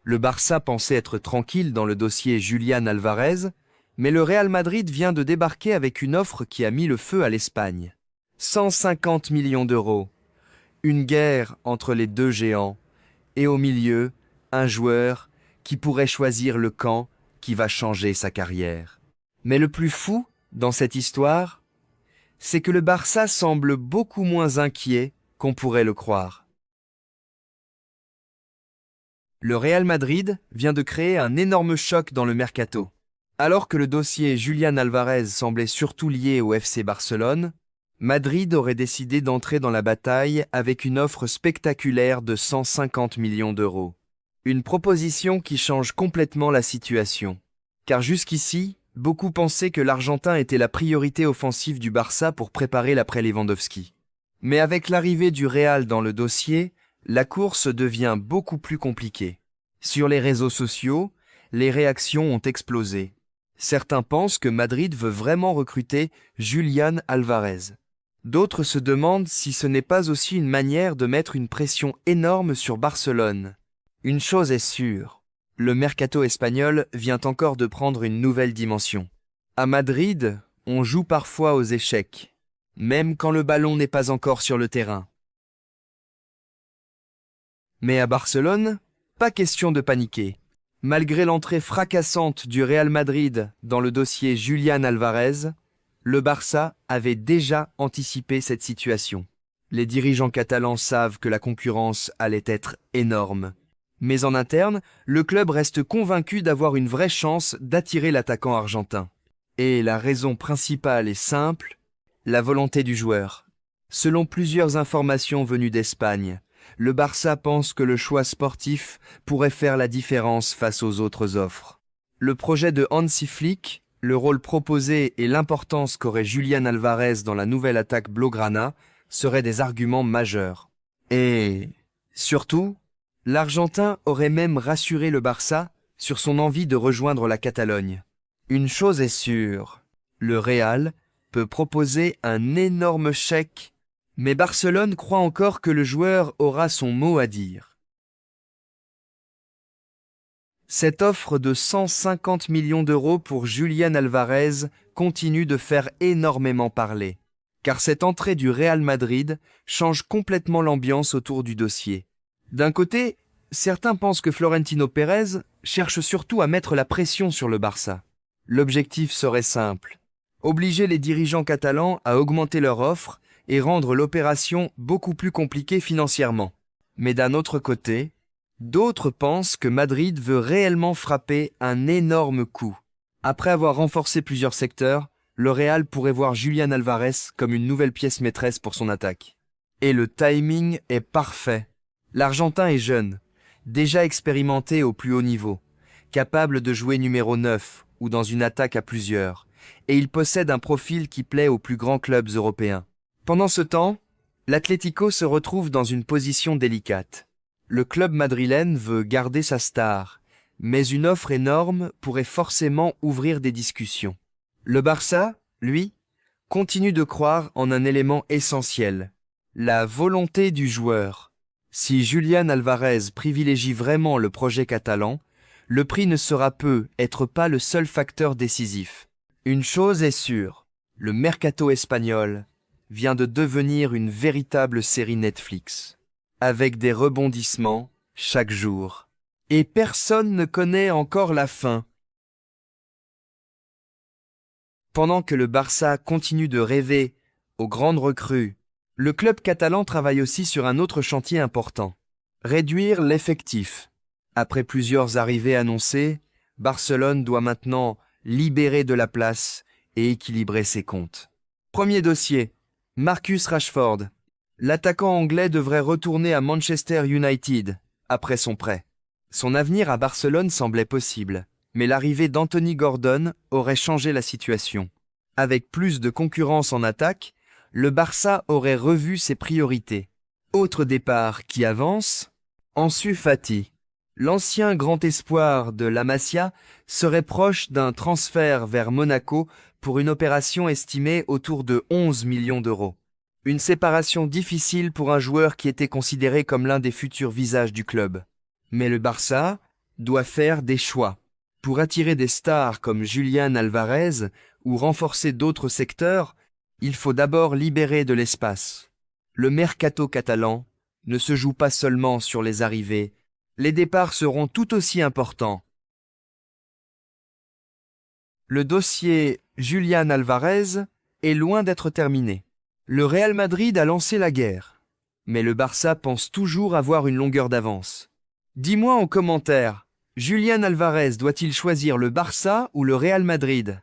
Le Barça pensait être tranquille dans le dossier Julián Alvarez, mais le Real Madrid vient de débarquer avec une offre qui a mis le feu à l'Espagne. 150 millions d'euros. Une guerre entre les deux géants. Et au milieu, un joueur qui pourrait choisir le camp qui va changer sa carrière. Mais le plus fou dans cette histoire, c'est que le Barça semble beaucoup moins inquiet qu'on pourrait le croire. Le Real Madrid vient de créer un énorme choc dans le mercato. Alors que le dossier Julián Alvarez semblait surtout lié au FC Barcelone, Madrid aurait décidé d'entrer dans la bataille avec une offre spectaculaire de 150 millions d'euros. Une proposition qui change complètement la situation. Car jusqu'ici, beaucoup pensaient que l'Argentin était la priorité offensive du Barça pour préparer l'après Lewandowski. Mais avec l'arrivée du Real dans le dossier, la course devient beaucoup plus compliquée. Sur les réseaux sociaux, les réactions ont explosé. Certains pensent que Madrid veut vraiment recruter Julián Alvarez. D'autres se demandent si ce n'est pas aussi une manière de mettre une pression énorme sur Barcelone. Une chose est sûre, le mercato espagnol vient encore de prendre une nouvelle dimension. À Madrid, on joue parfois aux échecs, même quand le ballon n'est pas encore sur le terrain. Mais à Barcelone, pas question de paniquer. Malgré l'entrée fracassante du Real Madrid dans le dossier Julián Alvarez, le Barça avait déjà anticipé cette situation. Les dirigeants catalans savent que la concurrence allait être énorme. Mais en interne, le club reste convaincu d'avoir une vraie chance d'attirer l'attaquant argentin. Et la raison principale est simple, la volonté du joueur. Selon plusieurs informations venues d'Espagne, le Barça pense que le choix sportif pourrait faire la différence face aux autres offres. Le projet de Hansi Flick, le rôle proposé et l'importance qu'aurait Julián Alvarez dans la nouvelle attaque blaugrana seraient des arguments majeurs. Et surtout, l'Argentin aurait même rassuré le Barça sur son envie de rejoindre la Catalogne. Une chose est sûre, le Real peut proposer un énorme chèque, mais Barcelone croit encore que le joueur aura son mot à dire. Cette offre de 150 millions d'euros pour Julián Alvarez continue de faire énormément parler, car cette entrée du Real Madrid change complètement l'ambiance autour du dossier. D'un côté, certains pensent que Florentino Pérez cherche surtout à mettre la pression sur le Barça. L'objectif serait simple, obliger les dirigeants catalans à augmenter leur offre et rendre l'opération beaucoup plus compliquée financièrement. Mais d'un autre côté, d'autres pensent que Madrid veut réellement frapper un énorme coup. Après avoir renforcé plusieurs secteurs, le Real pourrait voir Julián Alvarez comme une nouvelle pièce maîtresse pour son attaque. Et le timing est parfait. L'Argentin est jeune, déjà expérimenté au plus haut niveau, capable de jouer numéro 9 ou dans une attaque à plusieurs, et il possède un profil qui plaît aux plus grands clubs européens. Pendant ce temps, l'Atlético se retrouve dans une position délicate. Le club madrilène veut garder sa star, mais une offre énorme pourrait forcément ouvrir des discussions. Le Barça, lui, continue de croire en un élément essentiel, la volonté du joueur. Si Julián Alvarez privilégie vraiment le projet catalan, le prix ne sera peut-être pas le seul facteur décisif. Une chose est sûre, le mercato espagnol vient de devenir une véritable série Netflix, avec des rebondissements chaque jour. Et personne ne connaît encore la fin. Pendant que le Barça continue de rêver aux grandes recrues, le club catalan travaille aussi sur un autre chantier important, réduire l'effectif. Après plusieurs arrivées annoncées, Barcelone doit maintenant libérer de la place et équilibrer ses comptes. Premier dossier, Marcus Rashford. L'attaquant anglais devrait retourner à Manchester United après son prêt. Son avenir à Barcelone semblait possible, mais l'arrivée d'Anthony Gordon aurait changé la situation. Avec plus de concurrence en attaque, le Barça aurait revu ses priorités. Autre départ qui avance, Ansu Fati. L'ancien grand espoir de la Masia serait proche d'un transfert vers Monaco pour une opération estimée autour de 11 millions d'euros. Une séparation difficile pour un joueur qui était considéré comme l'un des futurs visages du club. Mais le Barça doit faire des choix. Pour attirer des stars comme Julián Alvarez ou renforcer d'autres secteurs, il faut d'abord libérer de l'espace. Le mercato catalan ne se joue pas seulement sur les arrivées, les départs seront tout aussi importants. Le dossier Julián Alvarez est loin d'être terminé. Le Real Madrid a lancé la guerre, mais le Barça pense toujours avoir une longueur d'avance. Dis-moi en commentaire, Julián Alvarez doit-il choisir le Barça ou le Real Madrid ?